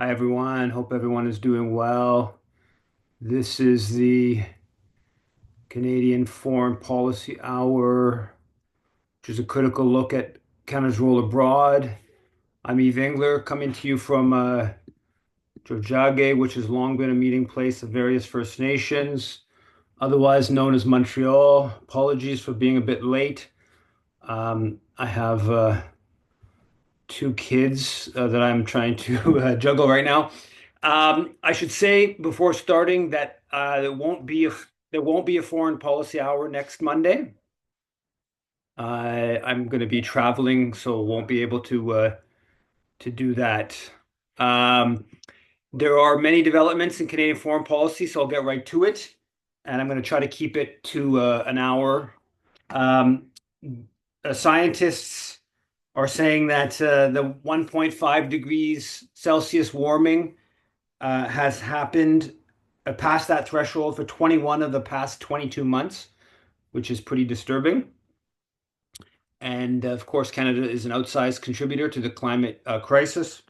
Hi, everyone. Hope everyone is doing well. This is the Canadian Foreign Policy Hour, which is a critical look at Canada's role abroad. I'm Eve Engler, coming to you from Georgiage, which has long been a meeting place of various First Nations, otherwise known as Montreal. Apologies for being a bit late. I have two kids that I'm trying to juggle right now. I should say before starting that there won't be a foreign policy hour next Monday. I'm going to be traveling, so won't be able to do that. Um, there are many developments in Canadian foreign policy, so I'll get right to it, and I'm going to try to keep it to an hour. Um, Scientists are saying that the 1.5 degrees Celsius warming has happened past that threshold for 21 of the past 22 months, which is pretty disturbing. And of course, Canada is an outsized contributor to the climate crisis.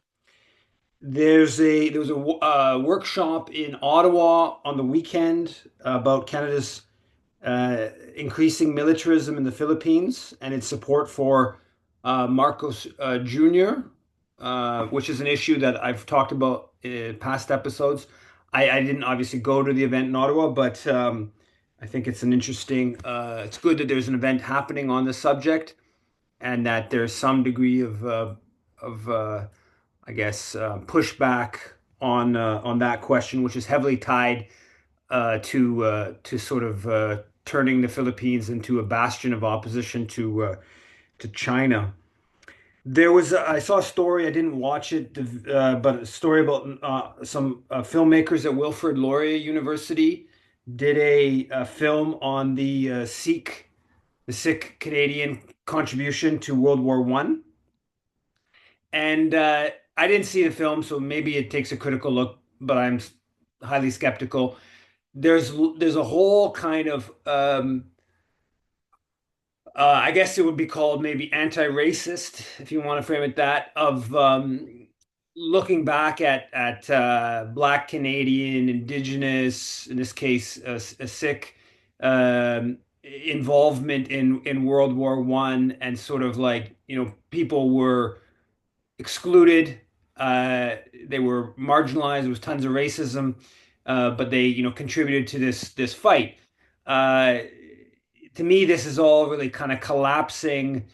There was a workshop in Ottawa on the weekend about Canada's increasing militarism in the Philippines and its support for Marcos Jr., which is an issue that I've talked about in past episodes. I didn't obviously go to the event in Ottawa, but I think it's an interesting, it's good that there's an event happening on this subject and that there's some degree of I guess, pushback on that question, which is heavily tied to sort of turning the Philippines into a bastion of opposition to China. I saw a story, I didn't watch it, but a story about some filmmakers at Wilfrid Laurier University did a film on the Sikh Canadian contribution to World War One. And I didn't see the film, so maybe it takes a critical look, but I'm highly skeptical. There's a whole kind of I guess it would be called maybe anti-racist, if you want to frame it that, of looking back at Black Canadian, Indigenous, in this case, a Sikh involvement in World War One, and sort of like, people were excluded. They were marginalized. There was tons of racism, but they, contributed to this fight. Uh, to me, this is all really kind of collapsing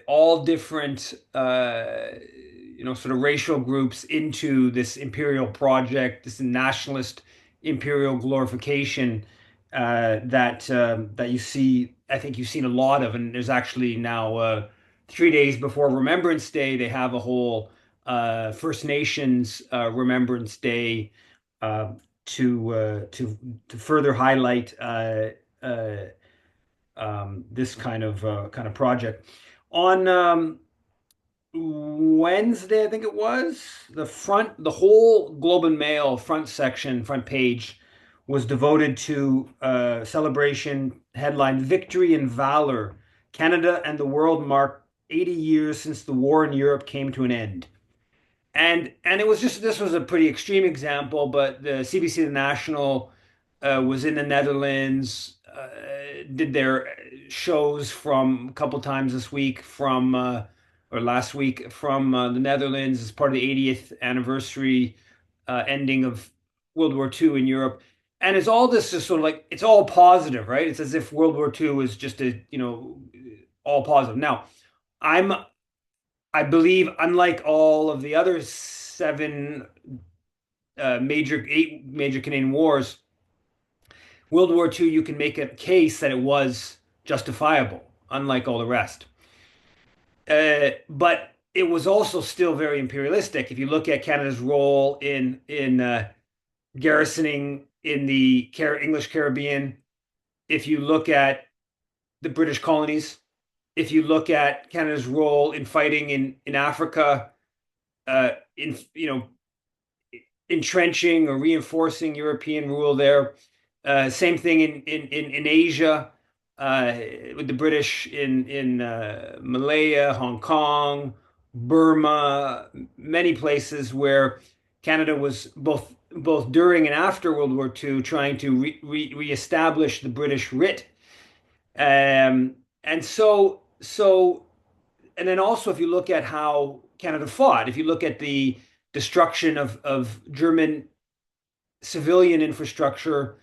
all different, sort of racial groups into this imperial project, this nationalist imperial glorification that you see. I think you've seen a lot of, and there's actually now 3 days before Remembrance Day, they have a whole First Nations Remembrance Day uh, to further highlight uh, this kind of project. On Wednesday, I think it was, the whole Globe and Mail front section, front page was devoted to celebration headline Victory and Valor. Canada and the world mark 80 years since the war in Europe came to an end. And it was just this was a pretty extreme example, but the CBC The National was in the Netherlands, did their shows from a couple times this week from or last week from the Netherlands as part of the 80th anniversary ending of World War II in Europe. And it's all this just sort of like it's all positive, right? It's as if World War II was just all positive. Now, I'm I believe, unlike all of the other eight major Canadian wars, World War II, you can make a case that it was justifiable, unlike all the rest. But it was also still very imperialistic. If you look at Canada's role in garrisoning in the English Caribbean, if you look at the British colonies, if you look at Canada's role in fighting in Africa, in entrenching or reinforcing European rule there. Same thing in Asia with the British in Malaya, Hong Kong, Burma, many places where Canada was both during and after World War II trying to reestablish the British writ. And and then also if you look at how Canada fought, if you look at the destruction of German civilian infrastructure,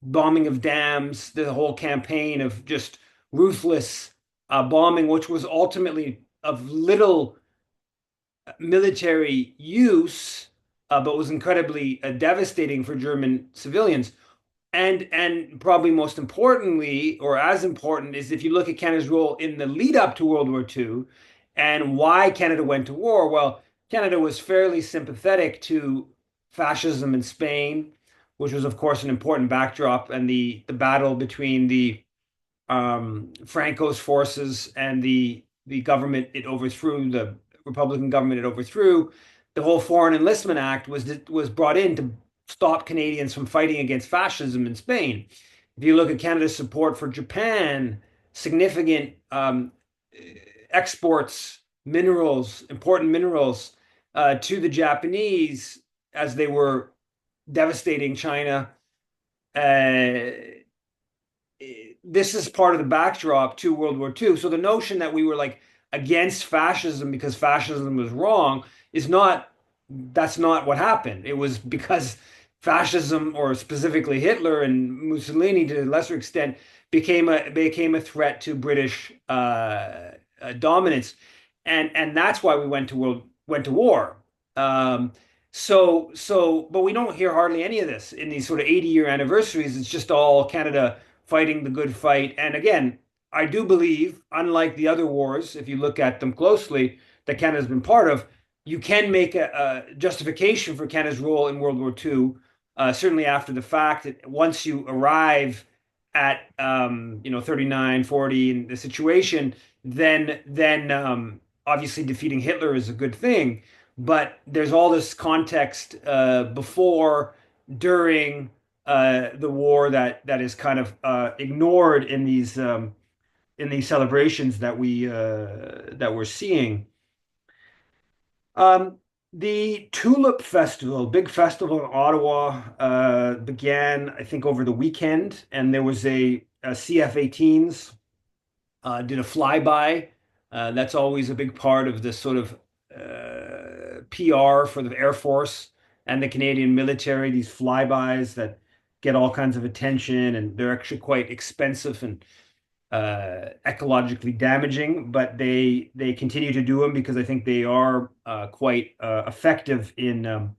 bombing of dams, the whole campaign of just ruthless bombing, which was ultimately of little military use, but was incredibly devastating for German civilians. And probably most importantly, or as important, is if you look at Canada's role in the lead up to World War II and why Canada went to war. Well, Canada was fairly sympathetic to fascism in Spain, which was, of course, an important backdrop, and the battle between the Franco's forces and the government it overthrew, the Republican government it overthrew. The whole Foreign Enlistment Act was brought in to stop Canadians from fighting against fascism in Spain. If you look at Canada's support for Japan, significant exports, minerals, important minerals to the Japanese as they were devastating China. Uh, this is part of the backdrop to World War II. So the notion that we were like against fascism because fascism was wrong is not, that's not what happened. It was because fascism, or specifically Hitler and Mussolini to a lesser extent, became a threat to British dominance, and that's why we went to war. Um, but we don't hear hardly any of this in these sort of 80-year anniversaries. It's just all Canada fighting the good fight. And again, I do believe, unlike the other wars, if you look at them closely, that Canada's been part of, you can make a justification for Canada's role in World War II, certainly after the fact that once you arrive at 39, 40 in the situation, then obviously defeating Hitler is a good thing. But there's all this context before, during the war that is kind of ignored in these celebrations that we're seeing. Um, the Tulip Festival, big festival in Ottawa, began, I think, over the weekend, and there was a CF-18s did a flyby. That's always a big part of this sort of PR for the Air Force and the Canadian military, these flybys that get all kinds of attention, and they're actually quite expensive and ecologically damaging, but they continue to do them because I think they are quite effective in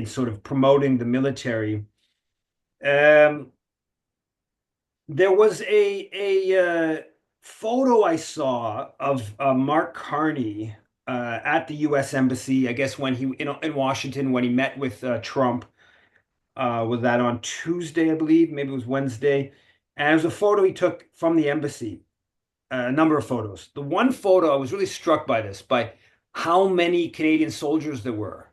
sort of promoting the military. Um, there was a photo I saw of Mark Carney at the U.S. Embassy, I guess when he in Washington when he met with Trump. Was that on Tuesday, I believe? Maybe it was Wednesday. And it was a photo he took from the embassy, a number of photos. The one photo I was really struck by this, by how many Canadian soldiers there were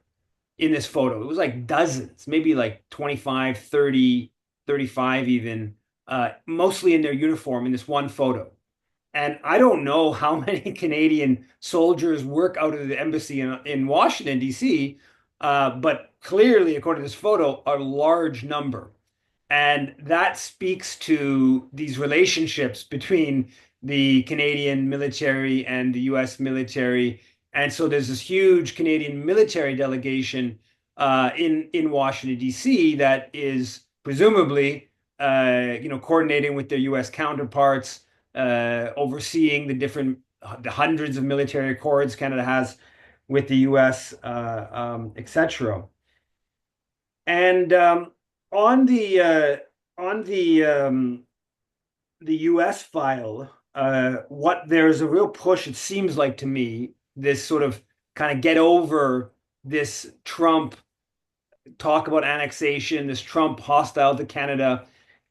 in this photo. It was like dozens, maybe like 25, 30, 35 even, mostly in their uniform in this one photo. And I don't know how many Canadian soldiers work out of the embassy in Washington, D.C., but clearly, according to this photo, a large number. And that speaks to these relationships between the Canadian military and the US military. And so there's this huge Canadian military delegation in Washington, D.C., that is presumably coordinating with their US counterparts, overseeing the hundreds of military accords Canada has with the US, etc. And on the US file, what there's a real push, it seems like to me, this sort of kind of get over this Trump talk about annexation, this Trump hostile to Canada,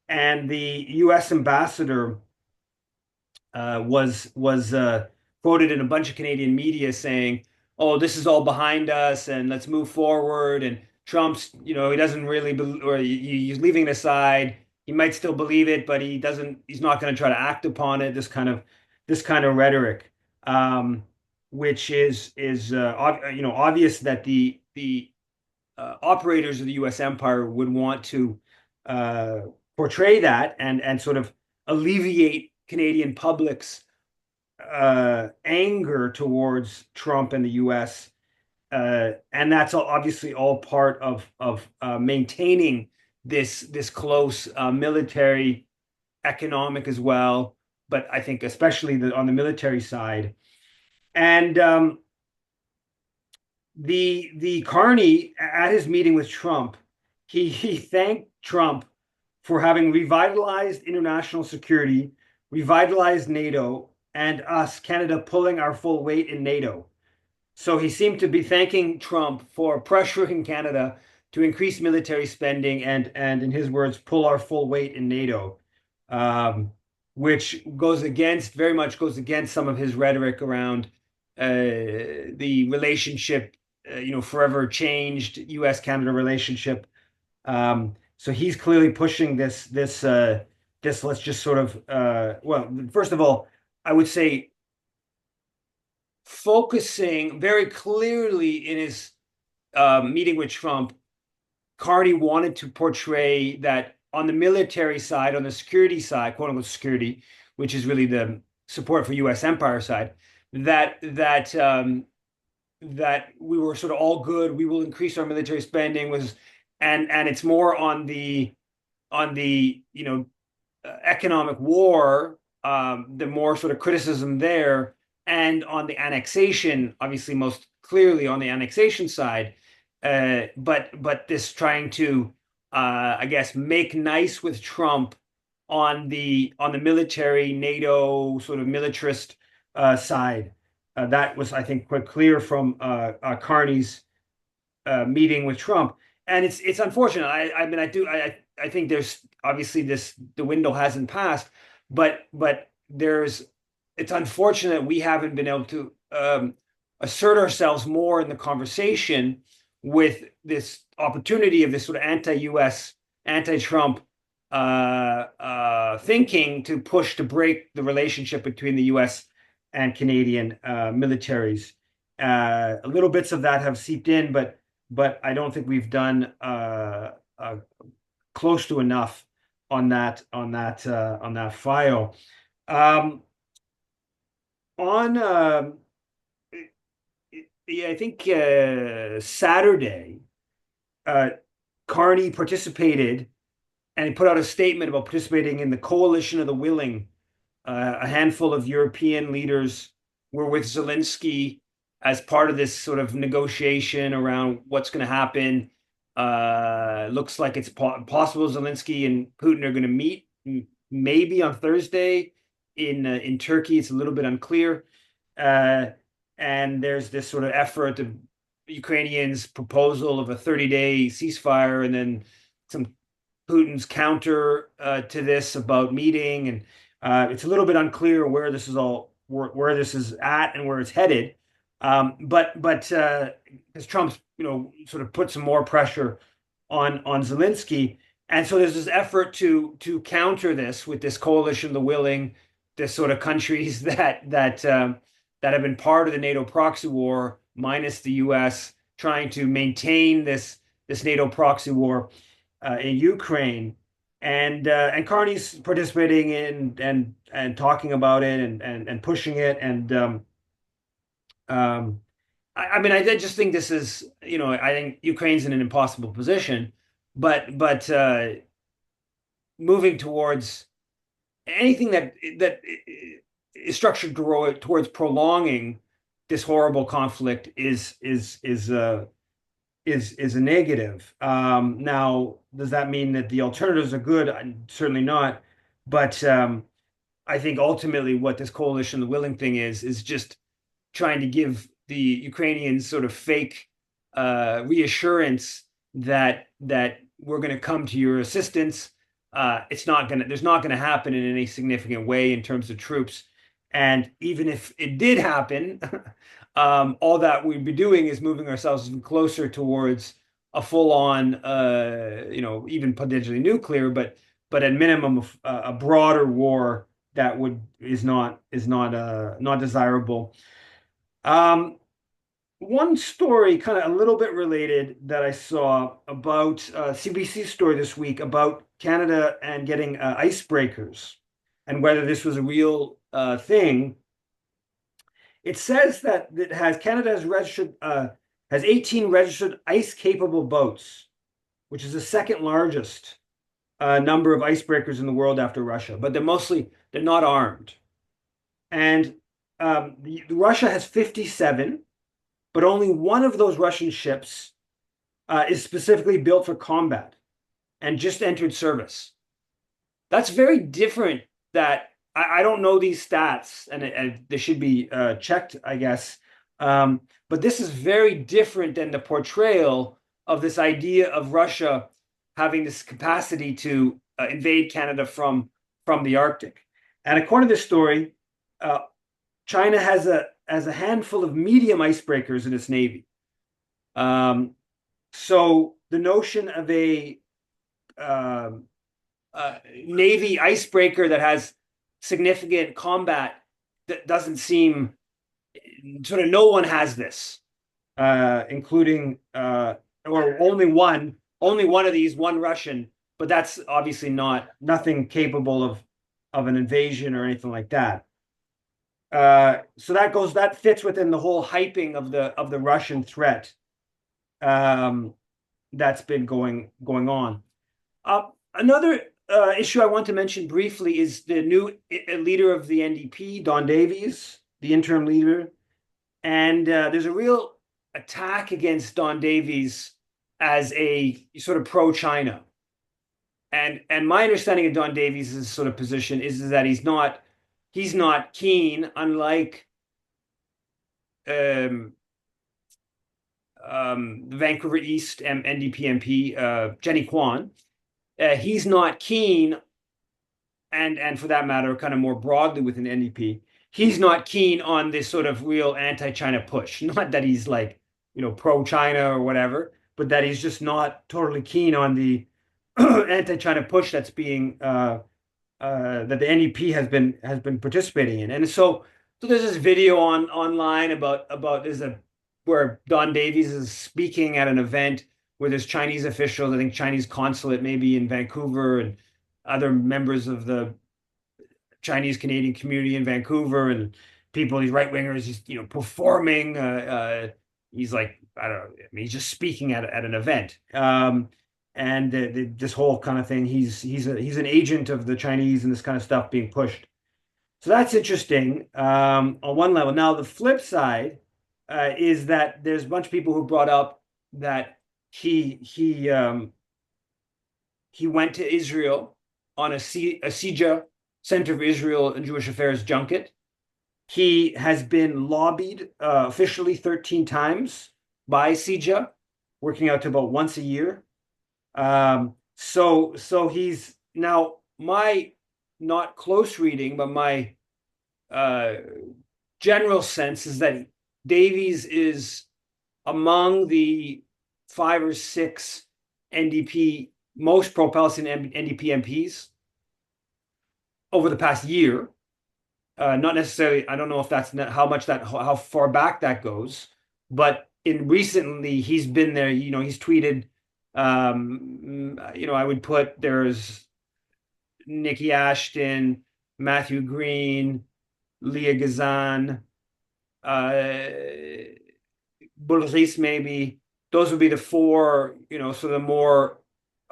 and the US ambassador was quoted in a bunch of Canadian media saying, "Oh, this is all behind us, and let's move forward." And Trump's, he doesn't really, or he's leaving it aside. He might still believe it, but he doesn't. He's not going to try to act upon it. This kind of rhetoric. Um, which is obvious that the operators of the U.S. empire would want to uh, portray that and sort of alleviate Canadian public's anger towards Trump and the U.S. And that's obviously all part of maintaining this close military, economic as well, but I think especially on the military side. And the Carney at his meeting with Trump, he thanked Trump for having revitalized international security, revitalized NATO, and us, Canada, pulling our full weight in NATO. So he seemed to be thanking Trump for pressuring Canada to increase military spending and in his words, pull our full weight in NATO, um, which very much goes against some of his rhetoric around the relationship, forever changed U.S.-Canada relationship. So he's clearly pushing this. Let's just sort of well, first of all, I would say focusing very clearly in his meeting with Trump, Carney wanted to portray that on the military side, on the security side, quote unquote security, which is really the support for U.S. empire side, that we were sort of all good. We will increase our military spending and it's more on the economic war, the more sort of criticism there, and on the annexation, obviously most clearly on the annexation side, but this trying to, I guess, make nice with Trump on the military NATO sort of militarist side. That was, I think, quite clear from Carney's meeting with Trump, and it's unfortunate. I mean, I think there's obviously the window hasn't passed, but it's unfortunate we haven't been able to assert ourselves more in the conversation with this opportunity of this sort of anti-U.S., anti-Trump thinking to push to break the relationship between the U.S. and Canadian militaries. Little bits of that have seeped in, but I don't think we've done close to enough on that file. Um, on yeah, I think Saturday, uh, Carney participated and he put out a statement about participating in the coalition of the willing. A handful of European leaders were with Zelensky as part of this sort of negotiation around what's going to happen. Looks like it's possible Zelensky and Putin are going to meet maybe on Thursday in Turkey. It's a little bit unclear. Uh, and there's this sort of effort of Ukrainians' proposal of a 30-day ceasefire, and then some Putin's counter to this about meeting, and it's a little bit unclear where this is where this is at and where it's headed. But as Trump's sort of put some more pressure on Zelensky, and so there's this effort to counter this with this coalition of the willing, this sort of countries that have been part of the NATO proxy war, minus the U.S., trying to maintain this NATO proxy war in Ukraine, and Carney's participating in and talking about it and pushing it, and I mean, I just think this is, I think Ukraine's in an impossible position, but moving towards anything that is structured towards prolonging this horrible conflict is a negative. Now, does that mean that the alternatives are good? Certainly not. But I think ultimately what this coalition, the willing thing is just trying to give the Ukrainians sort of fake reassurance that we're going to come to your assistance. There's not going to happen in any significant way in terms of troops. And even if it did happen, all that we'd be doing is moving ourselves even closer towards a full-on, even potentially nuclear, but at minimum a broader war that is not desirable. Um, One story, kind of a little bit related, that I saw about CBC story this week about Canada and getting icebreakers and whether this was a real thing. It says that Canada has registered has 18 registered ice-capable boats, which is the second largest number of icebreakers in the world after Russia, but they're not armed. And Russia has 57, but only one of those Russian ships is specifically built for combat and just entered service. That's very different. That I don't know these stats, and they should be checked, I guess. But this is very different than the portrayal of this idea of Russia having this capacity to invade Canada from the Arctic. And according to this story, uh, China has a handful of medium icebreakers in its navy. Um, so the notion of um, a Navy icebreaker that has significant combat that doesn't seem sort of no one has this, including or only one of these, one Russian, but that's obviously nothing capable of an invasion or anything like that. So that fits within the whole hyping of the Russian threat um, that's been going on. Another issue I want to mention briefly is the new leader of the NDP, Don Davies, the interim leader, and there's a real attack against Don Davies as a sort of pro-China. And my understanding of Don Davies' sort of position is that he's not keen, unlike um, the Vancouver East NDP MP Jenny Kwan. He's not keen, and for that matter, kind of more broadly within NDP, he's not keen on this sort of real anti-China push. Not that he's like, pro-China or whatever, but that he's just not totally keen on the anti-China push that's being that the NDP has been participating in. And so there's this video online about there's a where Don Davies is speaking at an event where there's Chinese officials, I think Chinese consulate maybe in Vancouver, and other members of the Chinese Canadian community in Vancouver, and people, these right wingers, he's performing. He's like, I don't know. I mean, he's just speaking at an event. And this whole kind of thing, he's an agent of the Chinese and this kind of stuff being pushed. So that's interesting on one level. Now, the flip side is that there's a bunch of people who brought up that he went to Israel on a CIJA, Center for Israel and Jewish Affairs junket. He has been lobbied officially 13 times by CIJA, working out to about once a year. So he's now, my not close reading, but my uh, general sense is that Davies is among the 5 or 6 NDP most pro-Palestinian NDP MPs over the past year. Not necessarily, I don't know if that's how far back that goes, but in recently he's been there. He's tweeted. I would put there's Nikki Ashton, Matthew Green, Leah Gazan, Bullrich maybe. Those would be the 4, so the more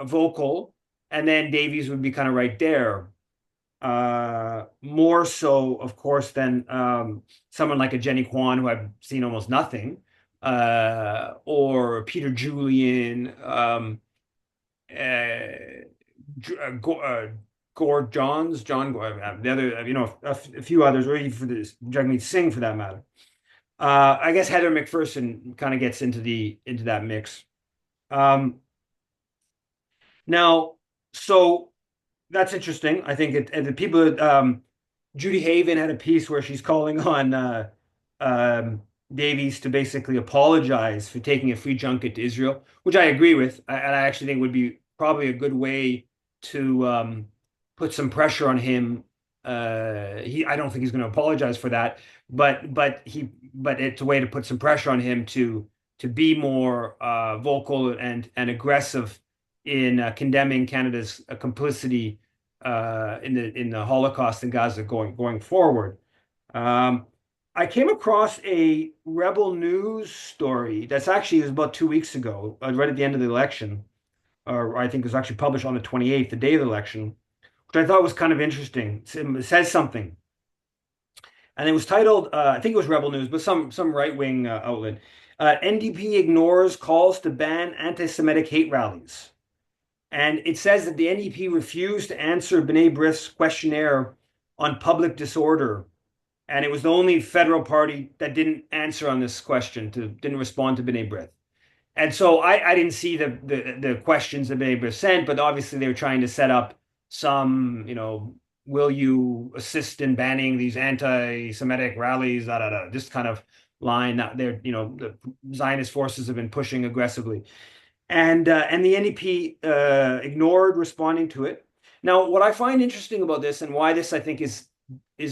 vocal, and then Davies would be kind of right there. More so, of course, than someone like a Jenny Kwan, who I've seen almost nothing, or Peter Julian, Gord Johns, the other, a few others, or even for this Jagmeet Singh for that matter. I guess Heather McPherson kind of gets into that mix. Now, so that's interesting. I think the people, Judy Haven had a piece where she's calling on Davies to basically apologize for taking a free junket to Israel, which I agree with, and I actually think would be probably a good way to put some pressure on him I don't think he's going to apologize for that, but it's a way to put some pressure on him to be more vocal and aggressive in condemning Canada's complicity in the Holocaust in Gaza going forward. Um, I came across a Rebel News story that's actually it was about 2 weeks ago, right at the end of the election, or I think it was actually published on the 28th, the day of the election, which I thought was kind of interesting. It says something, and it was titled, I think it was Rebel News, but some right-wing outlet. NDP ignores calls to ban anti-Semitic hate rallies. And it says that the NDP refused to answer B'nai B'rith's questionnaire on public disorder. And it was the only federal party that didn't answer on this question, didn't respond to B'nai B'rith. And so I didn't see the questions that they were sent, but obviously they were trying to set up some, will you assist in banning these anti-Semitic rallies, da da da, this kind of line that the Zionist forces have been pushing aggressively. And the NDP ignored responding to it. Now, what I find interesting about this and why this I think is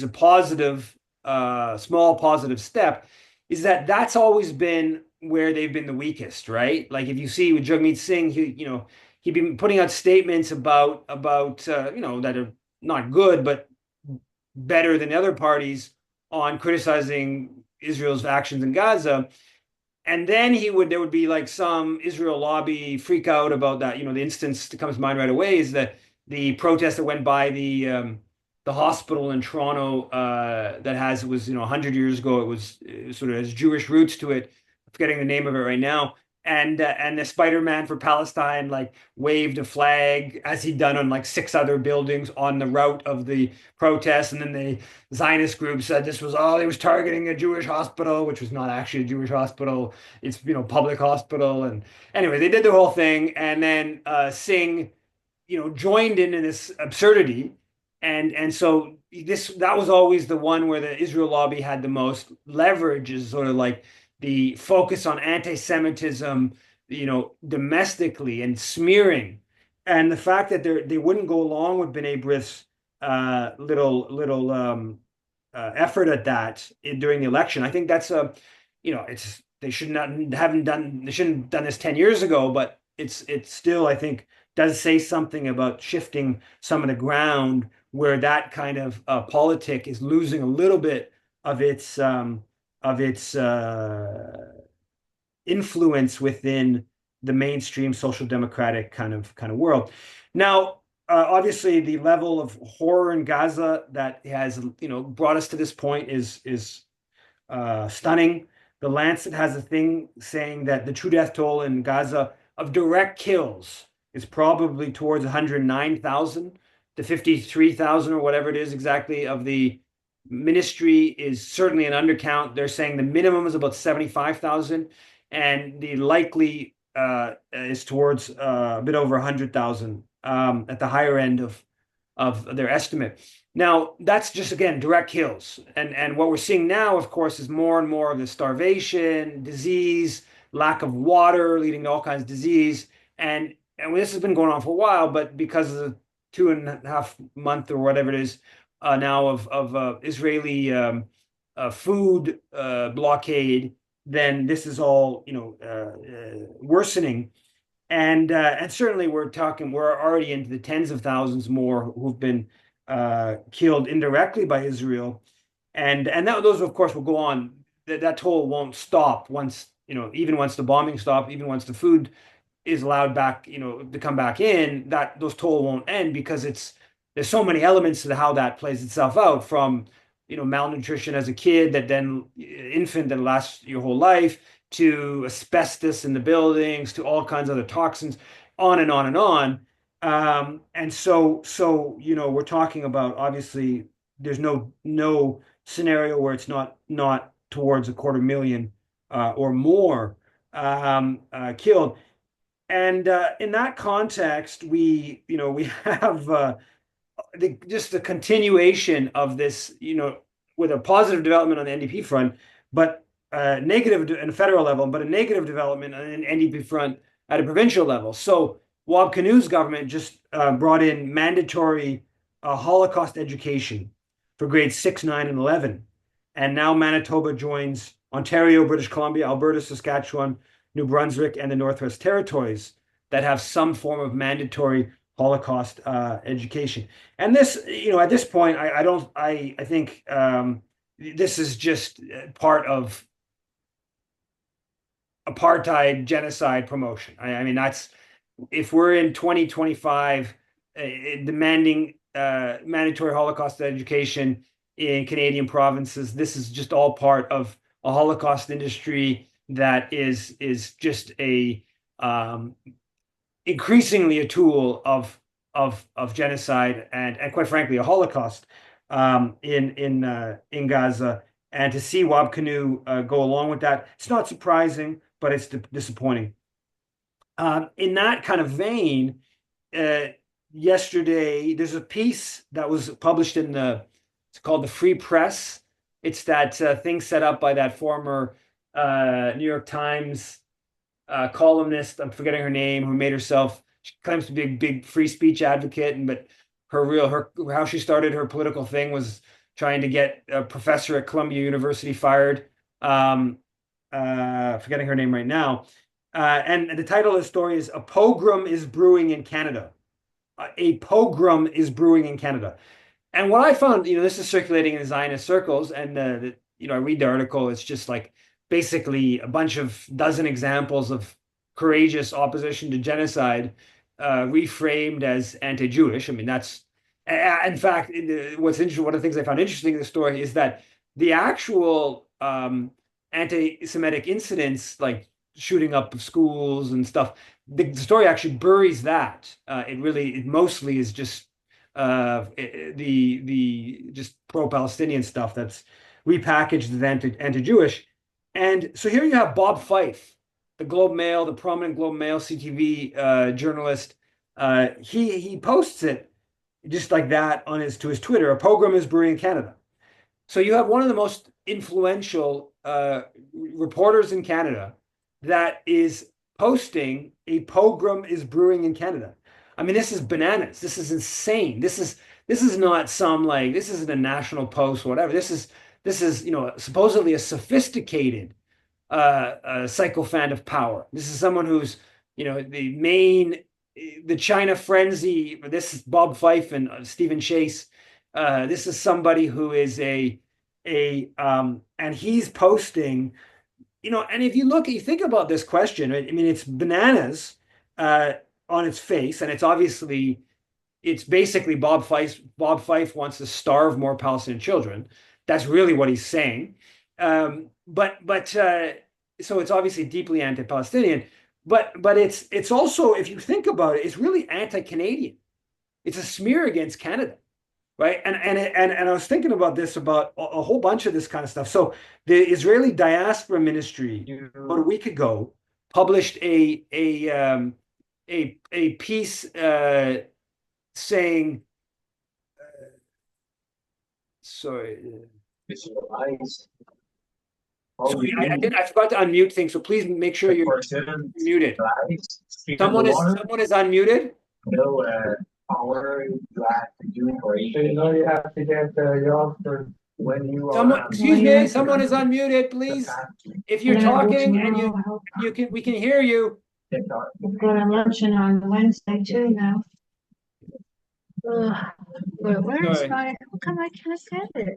a positive, small positive step, is that that's always been where they've been the weakest, right? Like if you see with Jagmeet Singh, he'd been putting out statements about that are not good, but better than the other parties on criticizing Israel's actions in Gaza. And then there would be like some Israel lobby freak out about that. The instance that comes to mind right away is that the protest that went by the hospital in Toronto that was 100 years ago. It sort of has Jewish roots to it. I'm forgetting the name of it right now. And the Spider-Man for Palestine like waved a flag as he'd done on like six other buildings on the route of the protest. And then the Zionist group said this was he was targeting a Jewish hospital, which was not actually a Jewish hospital. It's public hospital. And anyway, they did the whole thing, and then Singh joined in this absurdity, and so that was always the one where the Israel lobby had the most leverage, is sort of like the focus on anti-Semitism, domestically and smearing, and the fact that they wouldn't go along with B'nai B'rith's little effort at that during the election. I think that's it's they should not haven't done they shouldn't have done this 10 years ago, but it's still, I think, does say something about shifting some of the ground where that kind of politic is losing a little bit of its influence within the mainstream social democratic kind of world. Now, obviously, the level of horror in Gaza that has brought us to this point is stunning. The Lancet has a thing saying that the true death toll in Gaza of direct kills is probably towards 109,000 to 53,000 or whatever it is exactly. Of the ministry is certainly an undercount. They're saying the minimum is about 75,000, and the likely is towards a bit over 100,000 at the higher end of their estimate. Now, that's just, again, direct kills. And what we're seeing now, of course, is more and more of the starvation, disease, lack of water leading to all kinds of disease. And this has been going on for a while, but because of the 2.5 month or whatever it is now of Israeli food blockade, then this is all worsening. And certainly we're already into the tens of thousands more who've been killed indirectly by Israel, and those of course will go on. That toll won't stop once even once the bombing stops, even once the food is allowed back to come back in. That those toll won't end, because there's so many elements to how that plays itself out, from malnutrition as a kid, that then infant that lasts your whole life, to asbestos in the buildings, to all kinds of other toxins, on and on and on. And so we're talking about, obviously, there's no scenario where it's not towards 250,000 or more killed. And in that context, we have just the continuation of this, with a positive development on the NDP front, but negative at a federal level, but a negative development on an NDP front at a provincial level. So Wab Kinu's government just brought in mandatory Holocaust education for grades 6, 9, and 11. And now Manitoba joins Ontario, British Columbia, Alberta, Saskatchewan, New Brunswick, and the Northwest Territories that have some form of mandatory Holocaust education. And this, at this point, I think this is just part of apartheid genocide promotion. I mean, that's if we're in 2025 demanding mandatory Holocaust education in Canadian provinces, this is just all part of a Holocaust industry that is just a increasingly a tool of genocide and quite frankly a Holocaust in Gaza. And to see Wab Kinew go along with that, it's not surprising, but it's disappointing. In that kind of vein, yesterday there's a piece that was published it's called the Free Press. It's that thing set up by that former New York Times columnist, I'm forgetting her name, who made herself, she claims to be a big free speech advocate, but how she started her political thing was trying to get a professor at Columbia University fired. Forgetting her name right now. And the title of the story is "A Pogrom is Brewing in Canada." A pogrom is brewing in Canada. And what I found, this is circulating in Zionist circles, and I read the article. It's just like basically a bunch of dozen examples of courageous opposition to genocide, reframed as anti-Jewish. I mean, that's in fact what's interesting. One of the things I found interesting in the story is that the actual anti-Semitic incidents, like shooting up of schools and stuff, the story actually buries that. It mostly is just the just pro-Palestinian stuff that's repackaged as anti-Jewish. And so here you have Bob Fife, the Globe Mail, the prominent Globe Mail CTV journalist. He posts it just like that to his Twitter. A pogrom is brewing in Canada. So you have one of the most influential reporters in Canada that is posting a pogrom is brewing in Canada. I mean, this is bananas. This is insane. This is not this isn't a National Post or whatever. This is supposedly a sophisticated sycophant of power. This is someone who's the China frenzy. This is Bob Fife and Stephen Chase. This is somebody who is and he's posting, and if you think about this question, I mean, it's bananas on its face, and it's basically Bob Fife wants to starve more Palestinian children. That's really what he's saying. So it's obviously deeply anti-Palestinian, but it's also, if you think about it, it's really anti-Canadian. It's a smear against Canada. Right. And I was thinking about a whole bunch of this kind of stuff. So the Israeli Diaspora Ministry about a week ago published a piece saying, sorry. Sorry, I forgot to unmute things, so please make sure you're muted. Someone is unmuted. No, power you have to do for it. You have to get your for when you are. Excuse me, someone is unmuted, please. If you're talking and we can hear you. We've got an election on Wednesday too now. Where's how come I can't get it?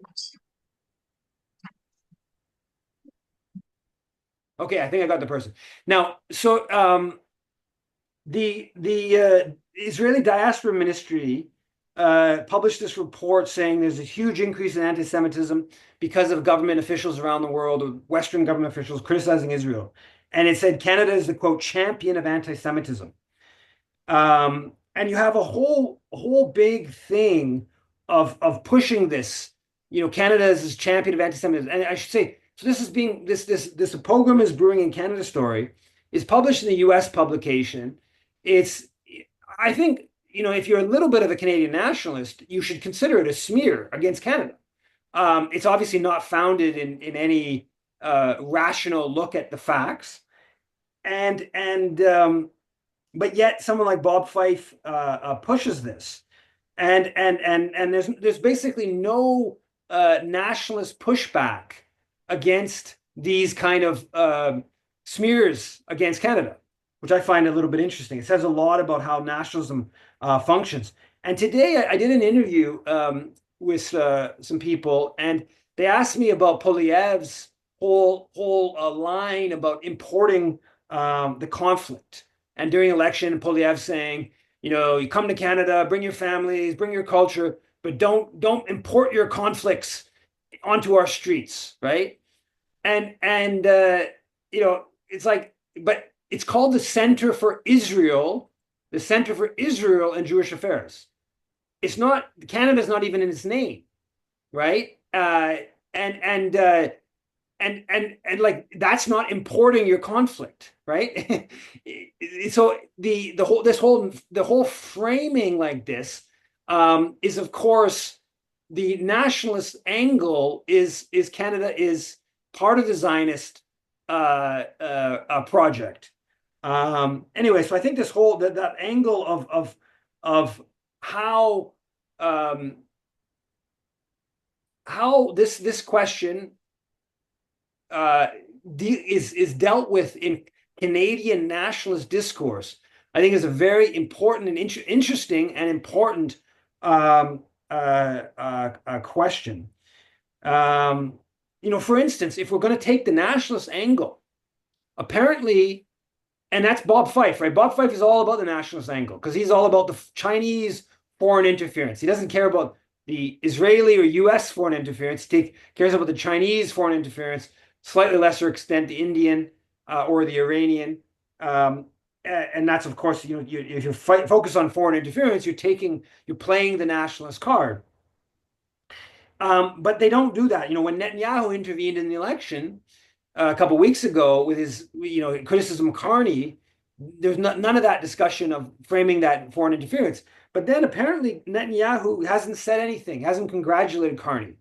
Okay, I think I got the person. Now, so the Israeli Diaspora Ministry published this report saying there's a huge increase in anti-Semitism because of government officials around the world, Western government officials criticizing Israel. And it said Canada is the, quote, champion of anti-Semitism. And you have a whole big thing of pushing this. Canada is this champion of anti-Semitism. And I should say, so this is being this pogrom is brewing in Canada story is published in a U.S. publication. I think, if you're a little bit of a Canadian nationalist, you should consider it a smear against Canada. It's obviously not founded in any rational look at the facts, but yet someone like Bob Fife pushes this, and there's basically no nationalist pushback against these kind of smears against Canada, which I find a little bit interesting. It says a lot about how nationalism functions. And today I did an interview with some people, and they asked me about Poilievre's whole line about importing the conflict. And during election, Poilievre saying, you come to Canada, bring your families, bring your culture, but don't import your conflicts onto our streets, right? And it's like, but it's called the Center for Israel and Jewish Affairs. It's not, Canada's not even in its name, right? And like that's not importing your conflict, right? So the whole framing like this is, of course, the nationalist angle is Canada is part of the Zionist project. Anyway, so I think this whole that angle of how this question is dealt with in Canadian nationalist discourse, I think is a very important and interesting and important question. For instance, if we're going to take the nationalist angle, apparently, and that's Bob Fife, right? Bob Fife is all about the nationalist angle because he's all about the Chinese foreign interference. He doesn't care about the Israeli or US foreign interference. He cares about the Chinese foreign interference, slightly lesser extent the Indian or the Iranian. And that's, of course, if you focus on foreign interference, you're playing the nationalist card. But they don't do that. When Netanyahu intervened in the election a couple of weeks ago with his, criticism of Carney, there's none of that discussion of framing that foreign interference. But then apparently Netanyahu hasn't said anything, hasn't congratulated Carney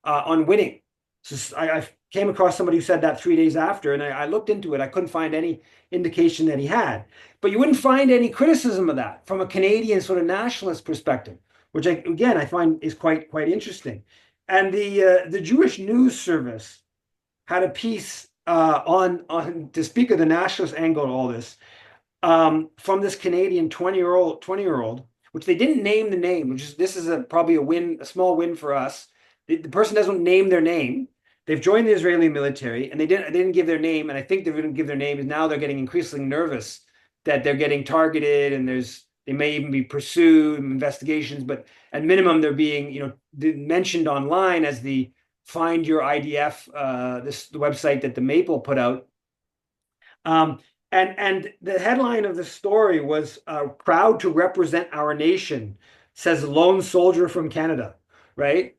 on winning. So I came across somebody who said that 3 days after, and I looked into it. I couldn't find any indication that he had. But you wouldn't find any criticism of that from a Canadian sort of nationalist perspective, which I find is quite interesting. And the Jewish News Service had a piece on to speak of the nationalist angle to all this from this Canadian 20-year-old, which they didn't name the name, this is probably a small win for us. The person doesn't name their name. They've joined the Israeli military, and they didn't give their name. And I think they're going to give their name, and now they're getting increasingly nervous that they're getting targeted, and they may even be pursued investigations. But at minimum, they're being mentioned online as the Find Your IDF, the website that the Maple put out. And the headline of the story was "Proud to represent our nation," says lone soldier from Canada, right?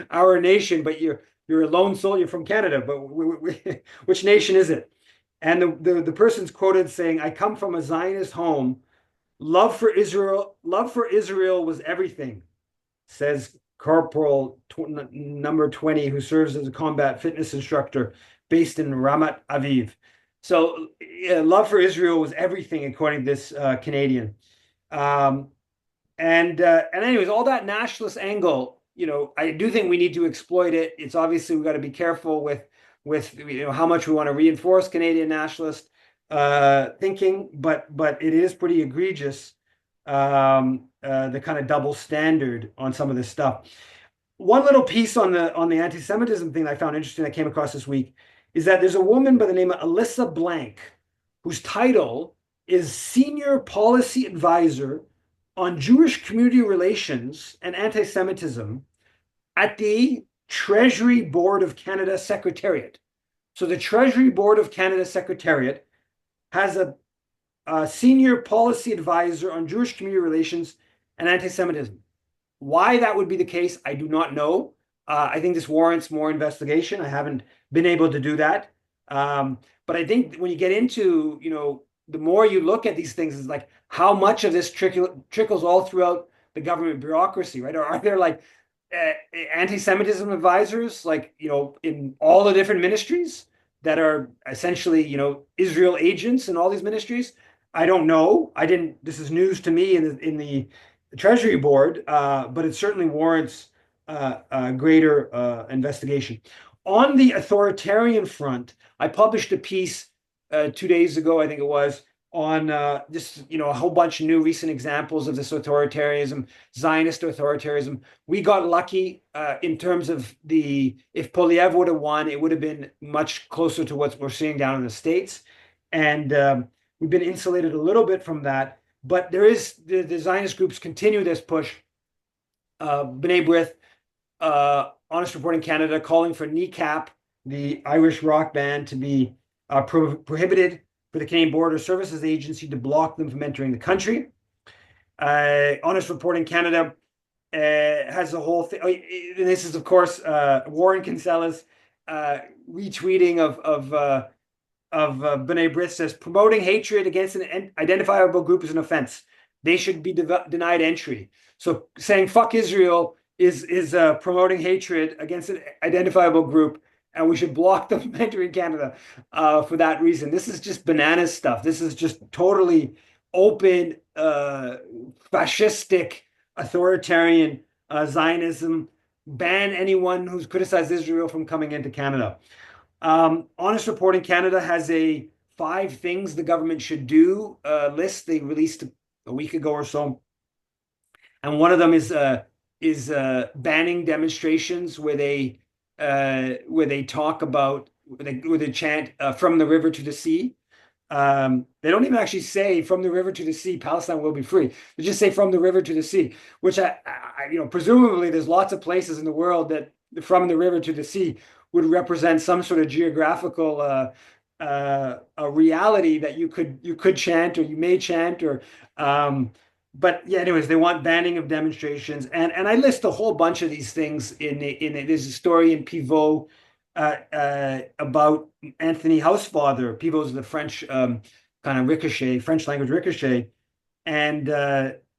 Our nation, but you're a lone soldier from Canada. But which nation is it? And the person's quoted saying, "I come from a Zionist home. Love for Israel was everything," says Corporal number 20, who serves as a combat fitness instructor based in Ramat Aviv. So love for Israel was everything, according to this Canadian. And anyways, all that nationalist angle, I do think we need to exploit it. It's obviously we've got to be careful with how much we want to reinforce Canadian nationalist thinking, but it is pretty egregious, the kind of double standard on some of this stuff. One little piece on the anti-Semitism thing I found interesting, I came across this week, is that there's a woman by the name of Alyssa Blank, whose title is Senior Policy Advisor on Jewish Community Relations and Anti-Semitism at the Treasury Board of Canada Secretariat. So the Treasury Board of Canada Secretariat has a Senior Policy Advisor on Jewish Community Relations and Anti-Semitism. Why that would be the case, I do not know. I think this warrants more investigation. I haven't been able to do that. But I think when you get into, the more you look at these things, is like how much of this trickles all throughout the government bureaucracy, right? Or are there like anti-Semitism advisors, like, in all the different ministries that are essentially, Israel agents in all these ministries? I don't know. This is news to me in the Treasury Board, but it certainly warrants greater investigation. On the authoritarian front, I published a piece 2 days ago, I think it was, on just a whole bunch of new recent examples of this authoritarianism, Zionist authoritarianism. We got lucky in terms of if Polyev would have won, it would have been much closer to what we're seeing down in the States. And we've been insulated a little bit from that. But there is the Zionist groups continue this push. B'nai B'rith, Honest Reporting Canada, calling for Kneecap, the Irish rock band, to be prohibited for the Canadian Border Services Agency to block them from entering the country. Honest Reporting Canada has a whole thing. And this is, of course, Warren Kinsella's retweeting of B'nai B'rith says, promoting hatred against an identifiable group is an offense. They should be denied entry. So saying fuck Israel is promoting hatred against an identifiable group, and we should block them from entering Canada for that reason. This is just banana stuff. This is just totally open, fascistic, authoritarian Zionism. Ban anyone who's criticized Israel from coming into Canada. Honest Reporting Canada has a 5 things the government should do list they released a week ago or so, and one of them is banning demonstrations where they talk about where they chant from the river to the sea. They don't even actually say from the river to the sea, Palestine will be free. They just say from the river to the sea, which I presumably there's lots of places in the world that from the river to the sea would represent some sort of geographical a reality that you could chant or you may chant or but yeah, anyways, they want banning of demonstrations, and I list a whole bunch of these things in there's a story in Pivot about Anthony Housefather. Pivot is the French kind of ricochet, French language ricochet, and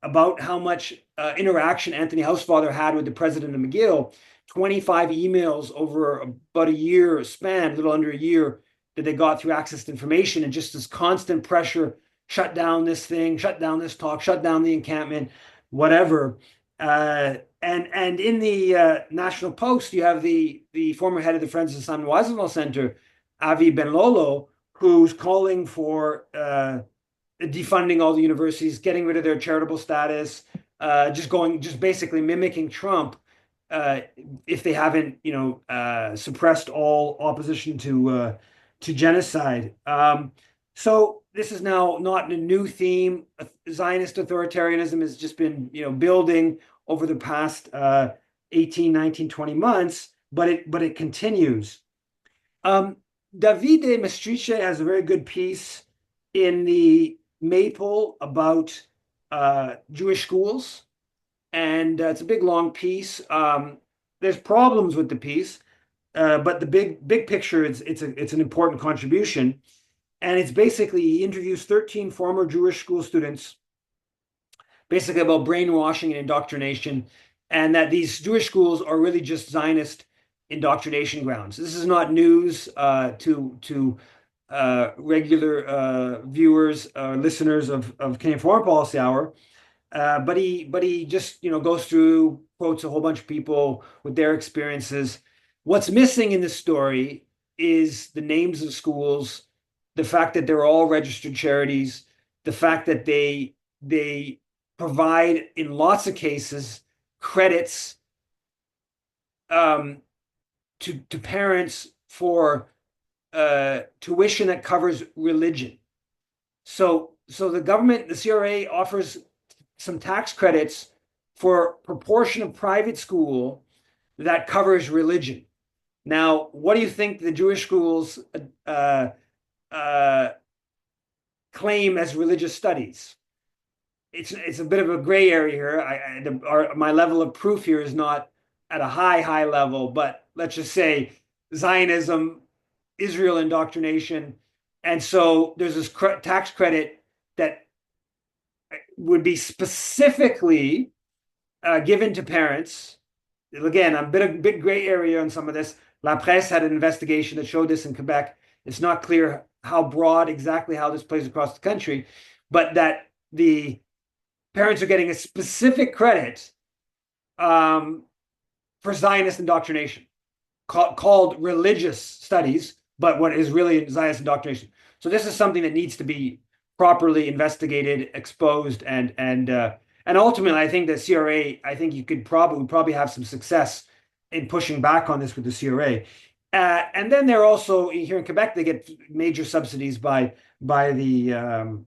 about how much interaction Anthony Housefather had with the president of McGill. 25 emails over about a year span, a little under a year, that they got through access to information, and just this constant pressure, shut down this thing, shut down this talk, shut down the encampment, whatever. And in the National Post, you have the former head of the Friends of Simon Wiesenthal Center, Avi Ben Lolo, who's calling for defunding all the universities, getting rid of their charitable status, just basically mimicking Trump. If they haven't, suppressed all opposition to genocide. So this is now not a new theme. Zionist authoritarianism has just been, building over the past 18, 19, 20 months, but it continues. Davide Maestrice has a very good piece in the Maple about Jewish schools. And it's a big, long piece. There's problems with the piece, but the big picture, it's an important contribution. And it's basically, he interviews 13 former Jewish school students, basically about brainwashing and indoctrination, and that these Jewish schools are really just Zionist indoctrination grounds. This is not news to regular viewers, listeners of Canadian Foreign Policy Hour. But he just goes through, quotes a whole bunch of people with their experiences. What's missing in this story is the names of schools, the fact that they're all registered charities, the fact that they provide in lots of cases credits to parents for tuition that covers religion. So the government, the CRA, offers some tax credits for proportion of private school that covers religion. Now, what do you think the Jewish schools claim as religious studies? It's a bit of a gray area here. My level of proof here is not at a high level, but let's just say Zionism, Israel indoctrination, and so there's this tax credit that would be specifically given to parents. Again, a bit gray area on some of this. La Presse had an investigation that showed this in Quebec. It's not clear how broad exactly how this plays across the country, but that the parents are getting a specific credit for for Zionist indoctrination, called religious studies, but what is really Zionist indoctrination. So this is something that needs to be properly investigated, exposed, and ultimately, I think the CRA, I think you could probably have some success in pushing back on this with the CRA. And then they're also here in Quebec, they get major subsidies by the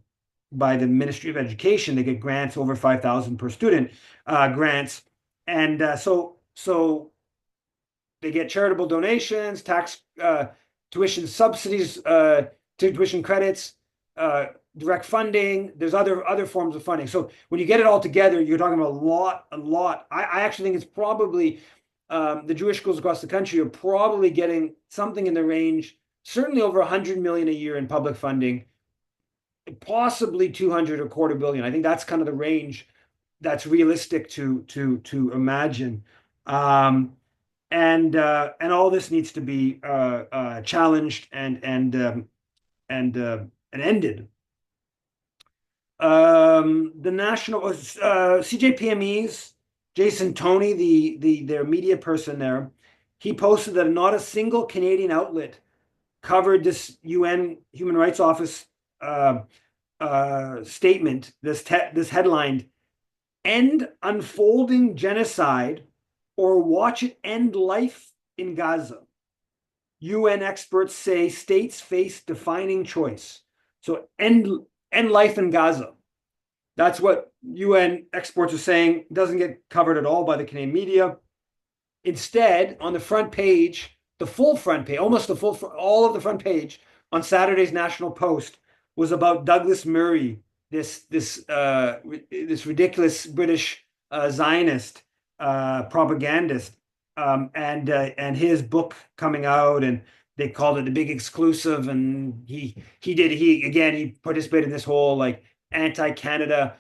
Ministry of Education. They get grants over 5,000 per student grants, and so they get charitable donations, tax tuition subsidies, tuition credits, direct funding. There's other forms of funding. So when you get it all together, you're talking about a lot. I actually think it's probably the Jewish schools across the country are probably getting something in the range, certainly over 100 million a year in public funding, possibly 200 or quarter billion. I think that's kind of the range that's realistic to imagine. And all this needs to be challenged and ended. The national CJPME's Jason Toney, their media person there, he posted that not a single Canadian outlet covered this UN Human Rights Office statement. This headlined, "End unfolding genocide or watch it end life in Gaza. UN experts say states face defining choice." So end life in Gaza. That's what UN experts are saying. It doesn't get covered at all by the Canadian media. Instead, on the front page, the full front page, almost the full, all of the front page on Saturday's National Post was about Douglas Murray, this ridiculous British Zionist propagandist, and his book coming out, and they called it a big exclusive, and he participated in this whole like anti-Canada.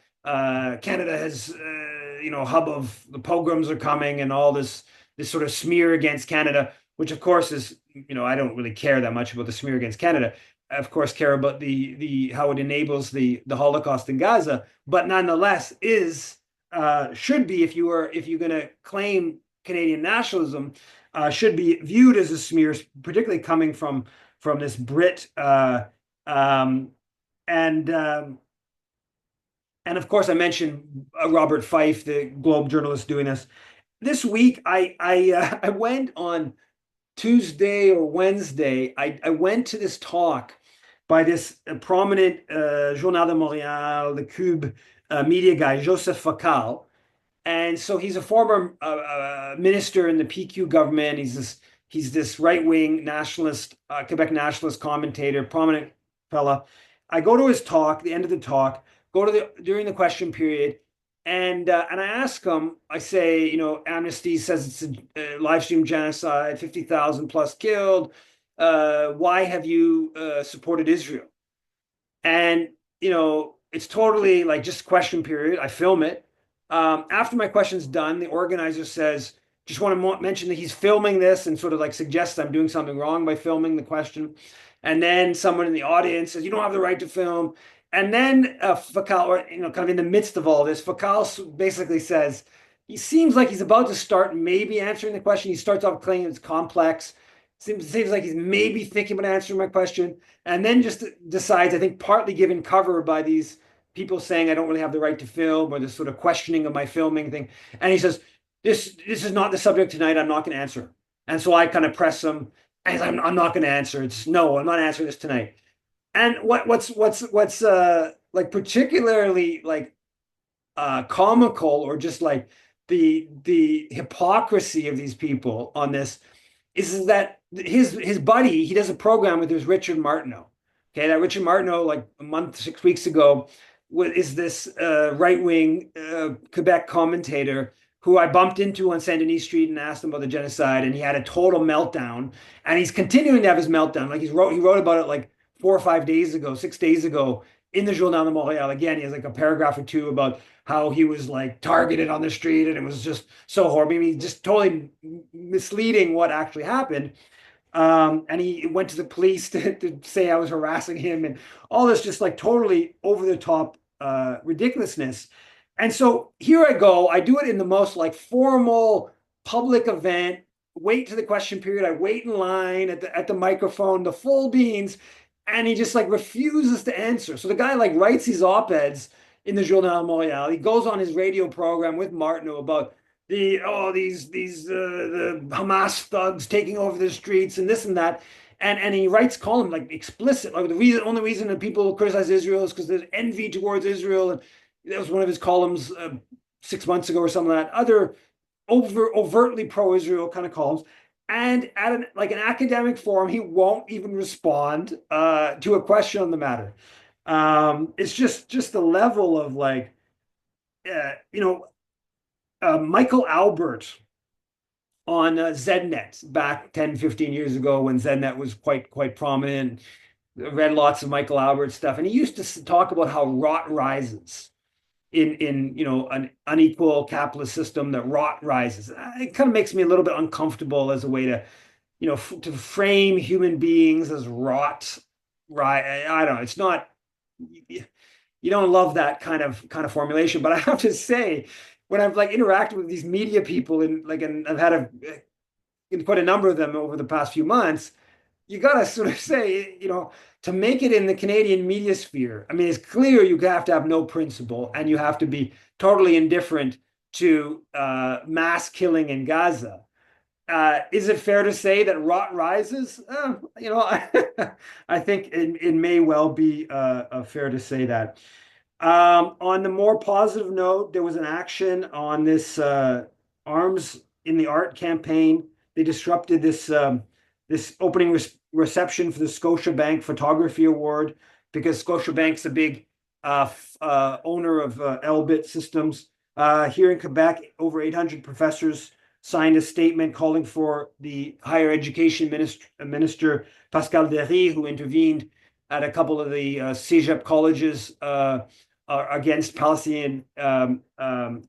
Canada has hub of the pogroms are coming and all this sort of smear against Canada, which of course is I don't really care that much about the smear against Canada. I, of course, care about the how it enables the Holocaust in Gaza, but nonetheless should be, if you're going to claim Canadian nationalism, should be viewed as a smear, particularly coming from this Brit. And of course, I mentioned Robert Fife, the Globe journalist, doing this. This week, I went on Tuesday or Wednesday. I went to this talk by this prominent Journal de Montréal, the Cube media guy, Joseph Facal. And so he's a former minister in the PQ government. He's this right-wing nationalist, Quebec nationalist commentator, prominent fella. I go to his talk, the end of the talk, during the question period, and I ask him, I say, Amnesty says it's a live stream genocide, 50,000 plus killed. Why have you supported Israel? And, it's totally like just question period. I film it. After my question's done, the organizer says, just want to mention that he's filming this and sort of like suggests I'm doing something wrong by filming the question. And then someone in the audience says, you don't have the right to film. And then Facal, kind of in the midst of all this, Facal basically says, he seems like he's about to start maybe answering the question. He starts off claiming it's complex. Seems like he's maybe thinking about answering my question. And then just decides, I think partly given cover by these people saying I don't really have the right to film, or this sort of questioning of my filming thing. And he says, this is not the subject tonight. I'm not going to answer. And so I kind of press him, and I'm not going to answer. I'm not answering this tonight. And what's like particularly like comical, or just like the hypocrisy of these people on this is that his buddy, he does a program with Richard Martineau. Okay, that Richard Martineau, like a month, 6 weeks ago, is this right-wing Quebec commentator who I bumped into on Saint Denis Street and asked him about the genocide, and he had a total meltdown, and he's continuing to have his meltdown. Like he wrote about it like 4 or 5 days ago, 6 days ago in the Journal de Montréal. Again, he has like a paragraph or two about how he was like targeted on the street, and it was just so horrible. I mean, just totally misleading what actually happened. And he went to the police to say I was harassing him, and all this just like totally over the top ridiculousness. And so here I go. I do it in the most like formal, public event, wait to the question period. I wait in line at the microphone, the full beans, and he just like refuses to answer. So the guy like writes these op-eds in the Journal Montréal. He goes on his radio program with Martineau about the Hamas thugs taking over the streets and this and that. And he writes column like explicit, like the only reason that people criticize Israel is because there's envy towards Israel, and that was one of his columns 6 months ago or something like that. Other overtly pro-Israel kind of columns, and at an academic forum, he won't even respond to a question on the matter. It's just the level of like, Michael Albert on ZNet back 10, 15 years ago when ZNet was quite prominent. I read lots of Michael Albert stuff, and he used to talk about how rot rises in an unequal capitalist system, that rot rises. It kind of makes me a little bit uncomfortable as a way to to frame human beings as rot. Right? I don't know. It's not. You don't love that kind of formulation, but I have to say, when I've like interacted with these media people and I've had quite a number of them over the past few months, you gotta sort of say, to make it in the Canadian media sphere, I mean, it's clear you have to have no principle and you have to be totally indifferent to mass killing in Gaza. Is it fair to say that rot rises? I think it may well be fair to say that. On the more positive note, there was an action on this Arms in the Art campaign. They disrupted this opening reception for the Scotiabank Photography Award because Scotiabank's a big owner of Elbit Systems. Here in Quebec, over 800 professors signed a statement calling for the higher education minister Pascal Derry, who intervened at a couple of the cégep colleges against Palestinian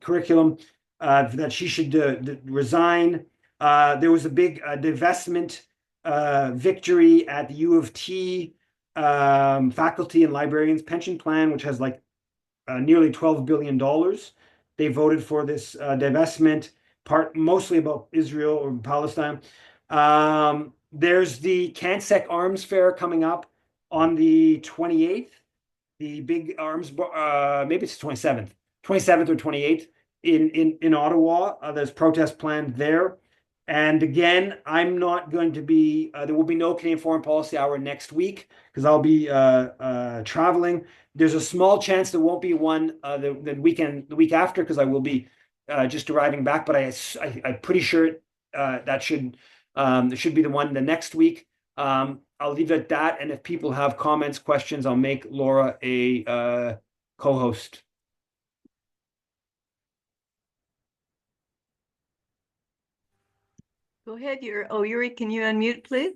curriculum, that she should resign. There was a big divestment victory at the U of T faculty and librarians pension plan, which has like nearly $12 billion. They voted for this divestment, mostly about Israel or Palestine. There's the CanSec Arms Fair coming up on the 28th, the big arms, maybe it's 27th or 28th in Ottawa. There's protest planned there. And again, I'm not going to be, there will be no Canadian Foreign Policy Hour next week because I'll be traveling. There's a small chance there won't be one the week after because I will be just arriving back, but I'm pretty sure that should be the one the next week. I'll leave it at that. And if people have comments, questions, I'll make Laura a co-host. Go ahead, Yuri, can you unmute, please?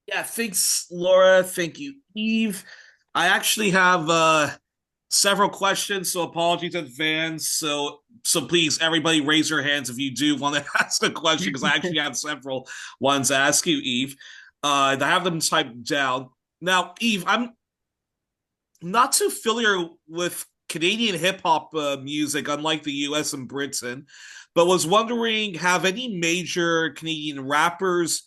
Yeah, thanks, Laura. Thank you, Eve. I actually have several questions, so apologies in advance. So please, everybody, raise your hands if you do want to ask a question, because I actually have several ones to ask you, Eve. I have them typed down. Now, Eve, I'm not too familiar with Canadian hip hop music, unlike the US and Britain, but was wondering, have any major Canadian rappers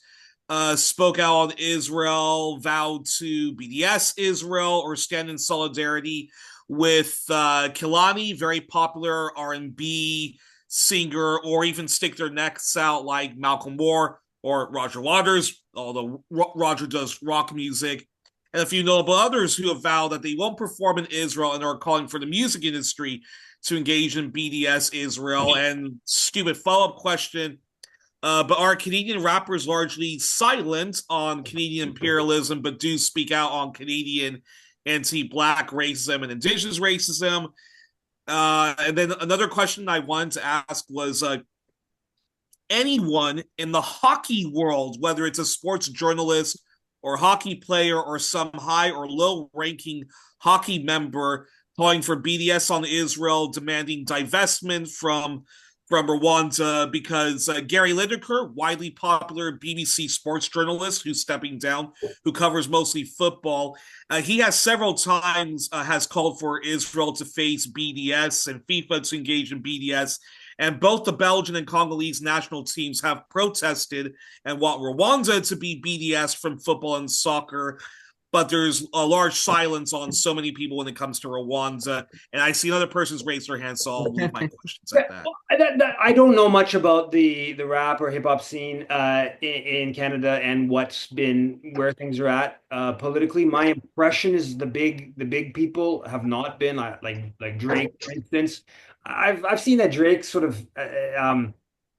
spoke out on Israel, vowed to BDS Israel, or stand in solidarity with Kilani, very popular R&B singer, or even stick their necks out like Malcolm Moore or Roger Waters, although Roger does rock music, and a few notable others who have vowed that they won't perform in Israel and are calling for the music industry to engage in BDS Israel. And stupid follow-up question, but are Canadian rappers largely silent on Canadian imperialism, but do speak out on Canadian anti-Black racism and Indigenous racism? And then another question I wanted to ask was, anyone in the hockey world, whether it's a sports journalist or hockey player or some high or low-ranking hockey member, calling for BDS on Israel, demanding divestment from from Rwanda because Gary Lineker, widely popular BBC sports journalist who's stepping down, who covers mostly football, he has several times has called for Israel to face BDS and FIFA to engage in BDS. And both the Belgian and Congolese national teams have protested and want Rwanda to be BDS from football and soccer. But there's a large silence on so many people when it comes to Rwanda. And I see another person's raised their hand, so I'll leave my questions at that. I don't know much about the rap or hip hop scene in Canada and where things are at politically. My impression is the big people have not been like Drake, for instance. I've seen that Drake sort of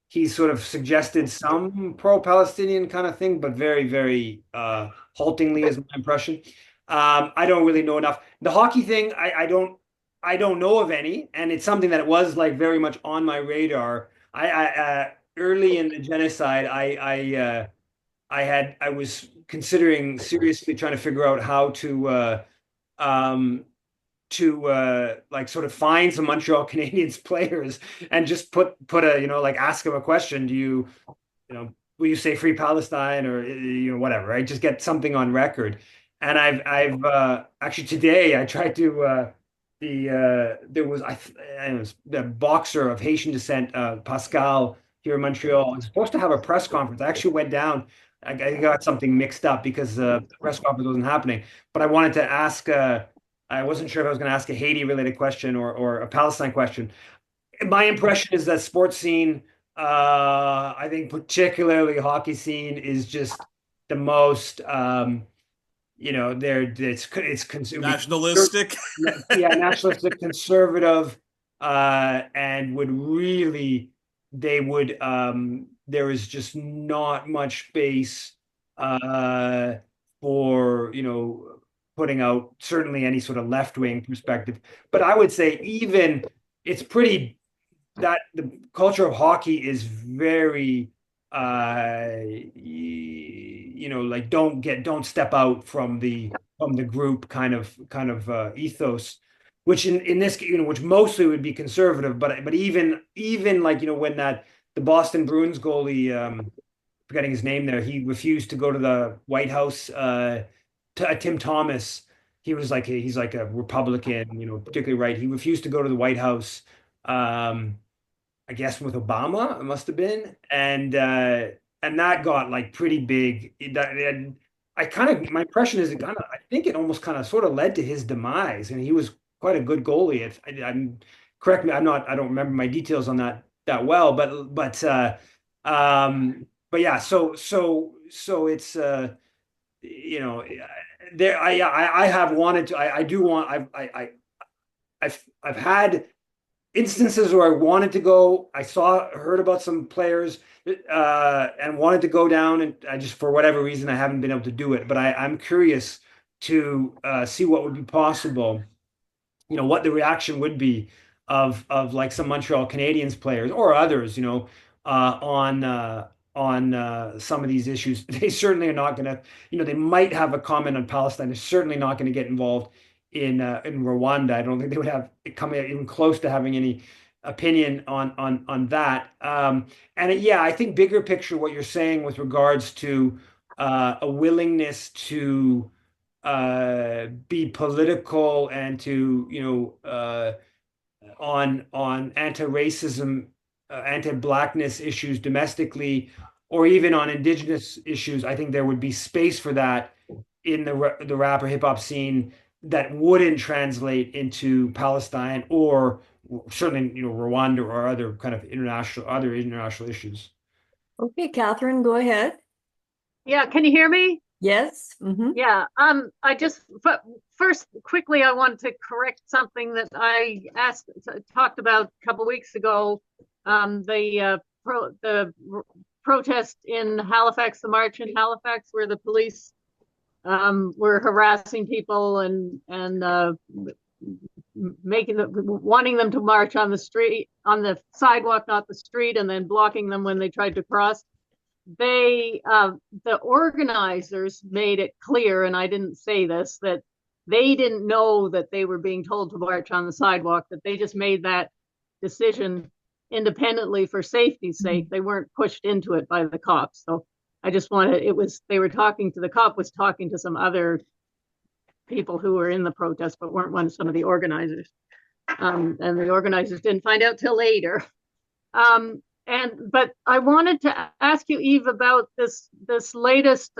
he's sort of suggested some pro-Palestinian kind of thing, but very, very haltingly is my impression. I don't really know enough. The hockey thing, I don't know of any, and it's something that was like very much on my radar. I early in the genocide, I was considering seriously trying to figure out how like sort of find some Montreal Canadiens players and just put a like ask them a question. Do will you say free Palestine or whatever, right? Just get something on record. And I've actually today I tried to there was it was the boxer of Haitian descent, Pascal, here in Montreal. I was supposed to have a press conference. I actually went down. I got something mixed up because the press conference wasn't happening. But I wanted to ask. I wasn't sure if I was going to ask a Haiti related question or a Palestine question. My impression is that sports scene, I think particularly hockey scene, is just the most Nationalistic. Yeah, nationalistic, conservative, and would really there is just not much space for putting out certainly any sort of left-wing perspective. But I would say even it's pretty that the culture of hockey is very like don't step out from the group kind of ethos, which in this which mostly would be conservative, but even like when the Boston Bruins goalie, forgetting his name there, he refused to go to the White House. Tim Thomas, he's like a Republican, particularly right. He refused to go to the White House. I guess with Obama, it must have been, and that got like pretty big. My impression is I think it almost kind of sort of led to his demise, and he was quite a good goalie. I'm correct me, I don't remember my details on that well, but yeah, so it's there. I have wanted to. I do want. I've had instances where I wanted to go. Heard about some players and wanted to go down, and I just for whatever reason I haven't been able to do it. But I'm curious to see what would be possible. What the reaction would be of like some Montreal Canadiens players or others. On some of these issues. They certainly are not going to. They might have a comment on Palestine. They're certainly not going to get involved in Rwanda. I don't think they would have come even close to having any opinion on that. And yeah, I think bigger picture, what you're saying with regards to a willingness to be political and to on anti-racism, anti-blackness issues domestically, or even on indigenous issues. I think there would be space for that in the rap or hip hop scene that wouldn't translate into Palestine or certainly Rwanda or other kind of international issues. Okay, Catherine, go ahead. Yeah, can you hear me? Yes. Mm-hmm. Yeah. First, quickly, I wanted to correct something that I talked about a couple weeks ago. The protest in Halifax, the march in Halifax, where the police were harassing people and wanting them to march on the street, on the sidewalk, not the street, and then blocking them when they tried to cross. The organizers made it clear, and I didn't say this, that they didn't know that they were being told to march on the sidewalk, that they just made that decision independently for safety's sake. They weren't pushed into it by the cops. So I just wanted, they were talking to, the cop was talking to some other people who were in the protest, but weren't some of the organizers. And the organizers didn't find out till later. But I wanted to ask you, Eve, about this latest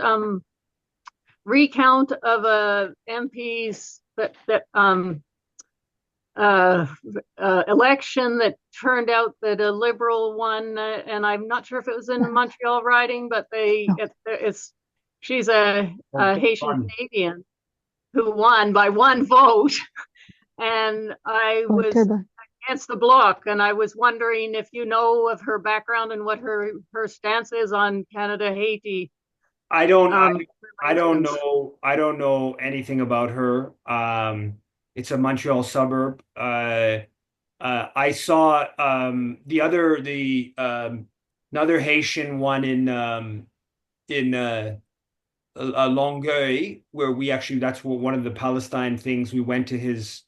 recount of MPs election that turned out that a Liberal won, and I'm not sure if it was in the Montreal riding, but she's a Haitian Canadian who won by one vote, and I was against the bloc, and I was wondering if you know of her background and what her stance is on Canada Haiti. I don't know anything about her. It's a Montreal suburb. I saw another Haitian one in Longueuil, where that's one of the Palestine things. We went to his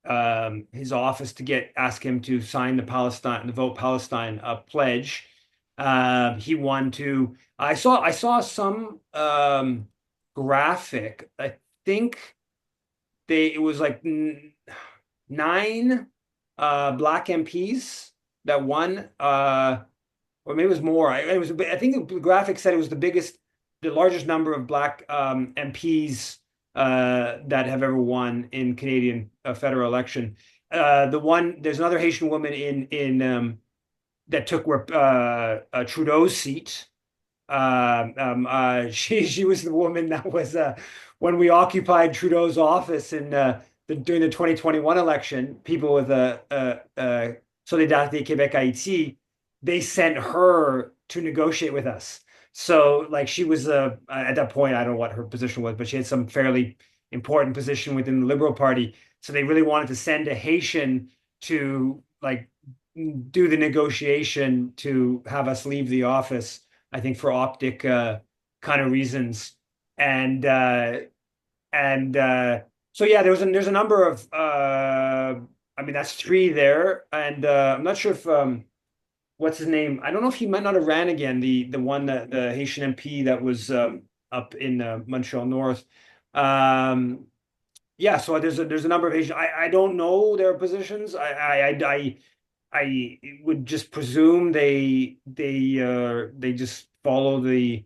office to ask him to sign the Vote Palestine pledge. He won too. I saw some graphic. I think it was like 9 black MPs that won, or maybe it was more. I think the graphic said it was the largest number of black MPs that have ever won in Canadian federal election. There's another Haitian woman in that took Trudeau's seat. She was the woman that was when we occupied Trudeau's office during the 2021 election. People with Solidarité Québec Haïti, they sent her to negotiate with us. So like she was at that point, I don't know what her position was, but she had some fairly important position within the Liberal Party. So they really wanted to send a Haitian to like do the negotiation to have us leave the office, I think for optic kind of reasons. And so yeah, there's a number of that's 3 there. And I'm not sure if what's his name? I don't know if he might not have ran again, the one that the Haitian MP that was up in Montreal North. Yeah, so there's a number of Haitian. I don't know their positions. I would just presume they just follow the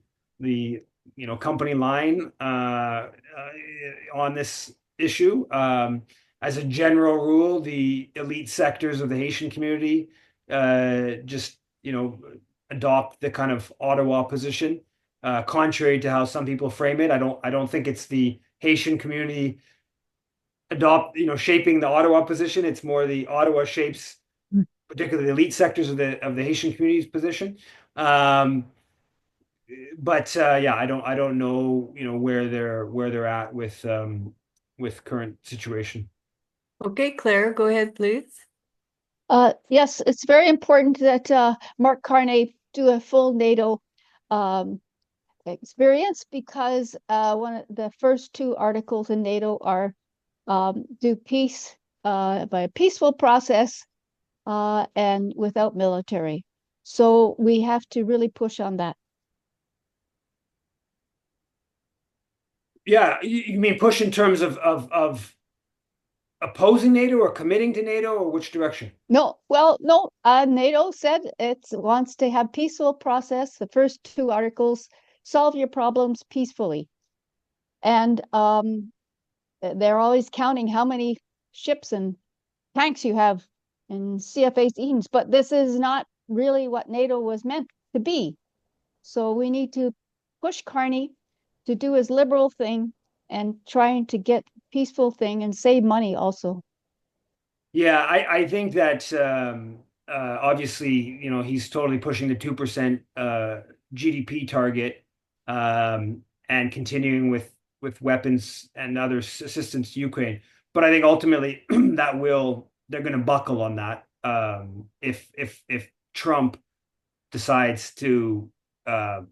company line on this issue. As a general rule, the elite sectors of the Haitian community just adopt the kind of Ottawa position, contrary to how some people frame it. I don't think it's the Haitian community shaping the Ottawa position. It's more the Ottawa shapes particularly the elite sectors of the Haitian community's position. Yeah, I don't know where they're at with current situation. Okay, Claire, go ahead, please. Yes, it's very important that Mark Carney do a full NATO experience, because one of the first 2 articles in NATO are do peace by a peaceful process and without military. So we have to really push on that. Yeah, you mean push in terms of opposing NATO or committing to NATO, or which direction? No, NATO said it wants to have peaceful process. The first 2 articles, solve your problems peacefully. And they're always counting how many ships and tanks you have in CFA's Edens, but this is not really what NATO was meant to be. So we need to push Carney to do his liberal thing and trying to get peaceful thing and save money also. Yeah, I think that obviously, he's totally pushing the 2% GDP target and continuing with weapons and other assistance to Ukraine. But I think ultimately they're going to buckle on that if Trump decides to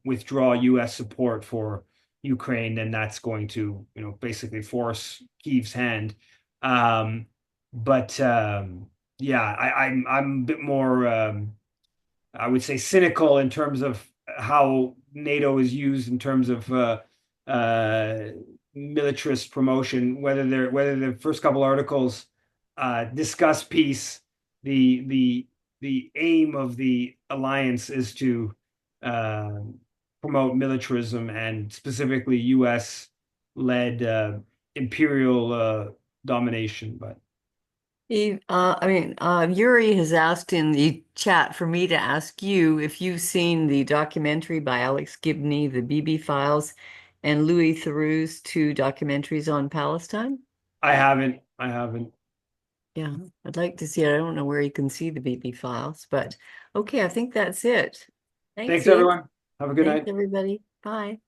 withdraw U.S. support for Ukraine, then that's going to basically force Kyiv's hand. But yeah, I'm a bit more I would say cynical in terms of how NATO is used in terms of uh, militarist promotion. Whether the first couple articles discuss peace, the aim of the alliance is to uh, promote militarism and specifically U.S. led imperial domination. But Eve, Yuri has asked in the chat for me to ask you if you've seen the documentary by Alex Gibney, The BB Files, and Louis Theroux's two documentaries on Palestine. I haven't. Yeah, I'd like to see it. I don't know where you can see the BB Files, but okay, I think that's it. Thanks, Eve. everyone. Have a good Thanks, night. everybody. Bye.